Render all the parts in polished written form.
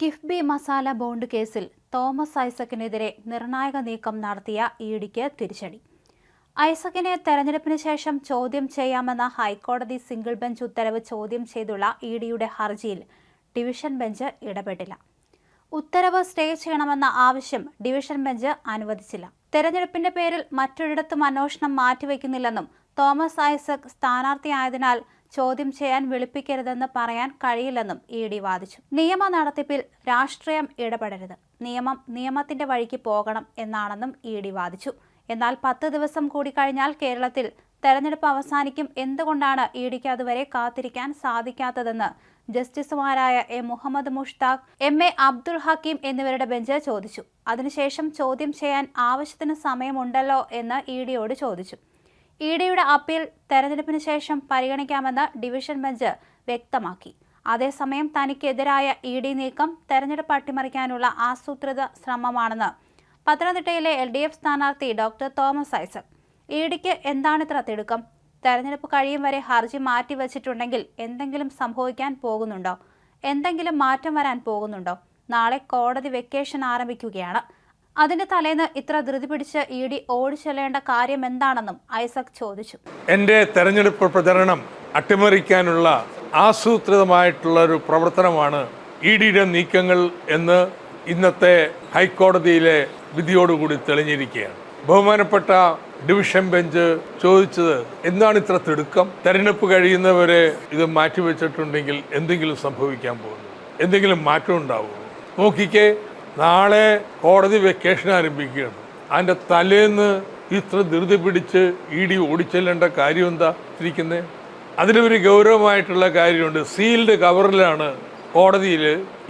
KIIFB masala bond കേസിൽ Thomas ഐസക്കിനെതിരെ നിർണായക നീക്കം നടത്തിയ ഇഡിക്ക് തിരിച്ചടി. ഐസക്കിനെ തെരഞ്ഞെടുപ്പിന് ശേഷം ചോദ്യം ചെയ്യാമെന്ന ഹൈക്കോടതി സിംഗിൾ ബെഞ്ച് ഉത്തരവ് ചോദ്യം ചെയ്തുള്ള ഇഡിയുടെ ഹർജിയിൽ ഡിവിഷൻ ബെഞ്ച് ഇടപെട്ടില്ല. ഉത്തരവ് സ്റ്റേ ചെയ്യണമെന്ന ആവശ്യം ഡിവിഷൻ ബെഞ്ച് അനുവദിച്ചില്ല. തെരഞ്ഞെടുപ്പിന്റെ പേരിൽ മറ്റൊരിടത്തും അന്വേഷണം മാറ്റിവെക്കുന്നില്ലെന്നും തോമസ് ഐസക് സ്ഥാനാർത്ഥിയായതിനാൽ ചോദ്യം ചെയ്യാൻ വിളിപ്പിക്കരുതെന്ന് പറയാൻ കഴിയില്ലെന്നും ഇഡി വാദിച്ചു. നിയമ നടത്തിപ്പിൽ രാഷ്ട്രീയം ഇടപെടരുത്, നിയമത്തിന്റെ വഴിക്ക് പോകണം എന്നാണെന്നും ഇഡി വാദിച്ചു. എന്നാൽ 10 ദിവസം കൂടി കഴിഞ്ഞാൽ കേരളത്തിൽ തെരഞ്ഞെടുപ്പ് അവസാനിക്കും. എന്തുകൊണ്ടാണ് ഇഡിക്ക് അതുവരെ കാത്തിരിക്കാൻ സാധിക്കാത്തതെന്ന് ജസ്റ്റിസുമാരായ എ മുഹമ്മദ് മുഷ്താഖ്, എം.എ. അബ്ദുൾ ഹക്കീം എന്നിവരുടെ ബെഞ്ച് ചോദിച്ചു. അതിനുശേഷം ചോദ്യം ചെയ്യാൻ ആവശ്യത്തിന് സമയമുണ്ടല്ലോ എന്ന് ഇഡിയോട് ചോദിച്ചു. ഇഡിയുടെ അപ്പീൽ തെരഞ്ഞെടുപ്പിന് ശേഷം പരിഗണിക്കാമെന്ന് ഡിവിഷൻ ബെഞ്ച് വ്യക്തമാക്കി. അതേസമയം തനിക്കെതിരായ ഇഡി നീക്കം തെരഞ്ഞെടുപ്പ് അട്ടിമറിക്കാനുള്ള ആസൂത്രിത ശ്രമമാണെന്ന് പത്തനംതിട്ടയിലെ LDF സ്ഥാനാർത്ഥി ഡോക്ടർ തോമസ് ഐസക്. ഇഡിക്ക് എന്താണിത്ര തിടുക്കം? തെരഞ്ഞെടുപ്പ് കഴിയും വരെ ഹർജി മാറ്റിവെച്ചിട്ടുണ്ടെങ്കിൽ എന്തെങ്കിലും സംഭവിക്കാൻ പോകുന്നുണ്ടോ? എന്തെങ്കിലും മാറ്റം വരാൻ പോകുന്നുണ്ടോ? നാളെ കോടതി വെക്കേഷൻ ആരംഭിക്കുകയാണ്. അതിന്റെ തലേന്ന് ഇത്ര ധൃതി പിടിച്ച് ഇഡി ഓടിച്ചെല്ലേണ്ട കാര്യം എന്താണെന്നും ഐസക് ചോദിച്ചു. എന്റെ തെരഞ്ഞെടുപ്പ് പ്രചരണം അട്ടിമറിക്കാനുള്ള ആസൂത്രിതമായിട്ടുള്ള ഒരു പ്രവർത്തനമാണ് ഇഡിയുടെ നീക്കങ്ങൾ എന്ന് ഇന്നത്തെ ഹൈക്കോടതിയിലെ വിധിയോടുകൂടി തെളിഞ്ഞിരിക്കുകയാണ്. ബഹുമാനപ്പെട്ട ഡിവിഷൻ ബെഞ്ച് ചോദിച്ചത് എന്താണ് ഇത്ര തിടുക്കം? തെരഞ്ഞെടുപ്പ് കഴിയുന്നവരെ ഇത് മാറ്റിവെച്ചിട്ടുണ്ടെങ്കിൽ എന്തെങ്കിലും സംഭവിക്കാൻ പോകുന്നു, എന്തെങ്കിലും മാറ്റം ഉണ്ടാവുമോ? നോക്കിക്കേ, നാളെ കോടതി വെക്കേഷൻ ആരംഭിക്കുകയാണ്. അതിൻ്റെ തലേന്ന് ഇത്ര ധൃതി പിടിച്ച് ഇഡി ഓടിച്ചെല്ലേണ്ട കാര്യം എന്താ ഇരിക്കുന്നത്? അതിലൊരു ഗൗരവമായിട്ടുള്ള കാര്യമുണ്ട്. സീൽഡ് കവറിലാണ് കോടതിയിൽ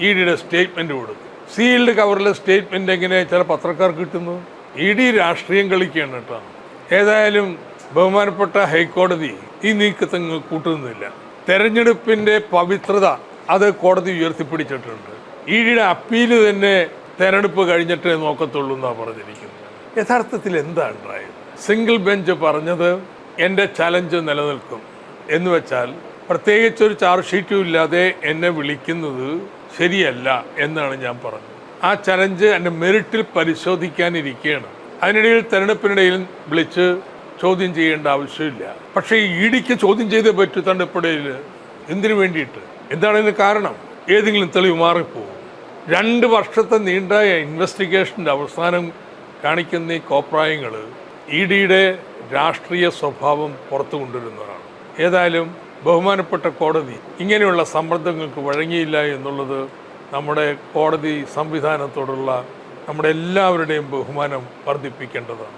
ഇഡിയുടെ സ്റ്റേറ്റ്മെന്റ് കൊടുത്തത്. സീൽഡ് കവറിലെ സ്റ്റേറ്റ്മെന്റ് എങ്ങനെ ചില പത്രക്കാർക്ക് കിട്ടുന്നു? ഇഡി രാഷ്ട്രീയം കളിക്കുകയാണ് കേട്ടോ. ഏതായാലും ബഹുമാനപ്പെട്ട ഹൈക്കോടതി ഈ നീക്കത്തങ്ങ് കൂട്ടുന്നില്ല. തെരഞ്ഞെടുപ്പിന്റെ പവിത്രത അത് കോടതി ഉയർത്തിപ്പിടിച്ചിട്ടുണ്ട്. ഇഡിയുടെ അപ്പീല് തന്നെ തെരഞ്ഞെടുപ്പ് കഴിഞ്ഞിട്ടേ നോക്കത്തുള്ളൂ എന്നാണ് പറഞ്ഞിരിക്കുന്നത്. യഥാർത്ഥത്തിൽ എന്താ ഉണ്ടായത്? സിംഗിൾ ബെഞ്ച് പറഞ്ഞത് എൻ്റെ ചലഞ്ച് നിലനിൽക്കും എന്ന് വെച്ചാൽ പ്രത്യേകിച്ചൊരു ചാർജ് ഷീറ്റും ഇല്ലാതെ എന്നെ വിളിക്കുന്നത് ശരിയല്ല എന്നാണ് ഞാൻ പറഞ്ഞത്. ആ ചലഞ്ച് എൻ്റെ മെറിറ്റിൽ പരിശോധിക്കാനിരിക്കുകയാണ്. അതിനിടയിൽ തെരഞ്ഞെടുപ്പിനിടയിൽ വിളിച്ച് ചോദ്യം ചെയ്യേണ്ട ആവശ്യമില്ല. പക്ഷേ ഇഡിക്ക് ചോദ്യം ചെയ്തേ പറ്റൂ തെരഞ്ഞെടുപ്പിടയിൽ. എന്തിനു വേണ്ടിയിട്ട്? എന്താണ് ഇതിന് കാരണം? ഏതെങ്കിലും തെളിവ് മാറിപ്പോകും. 2 വർഷത്തെ നീണ്ട ഇൻവെസ്റ്റിഗേഷൻ്റെ അവസാനം കാണിക്കുന്ന ഈ കോപ്രായങ്ങൾ ഇഡിയുടെ രാഷ്ട്രീയ സ്വഭാവം പുറത്തു കൊണ്ടുവരുന്നതാണ്. ഏതായാലും ബഹുമാനപ്പെട്ട കോടതി ഇങ്ങനെയുള്ള സമ്മർദ്ദങ്ങൾക്ക് വഴങ്ങിയില്ല എന്നുള്ളത് നമ്മുടെ കോടതി സംവിധാനത്തോടുള്ള നമ്മുടെ എല്ലാവരുടെയും ബഹുമാനം വർദ്ധിപ്പിക്കേണ്ടതാണ്.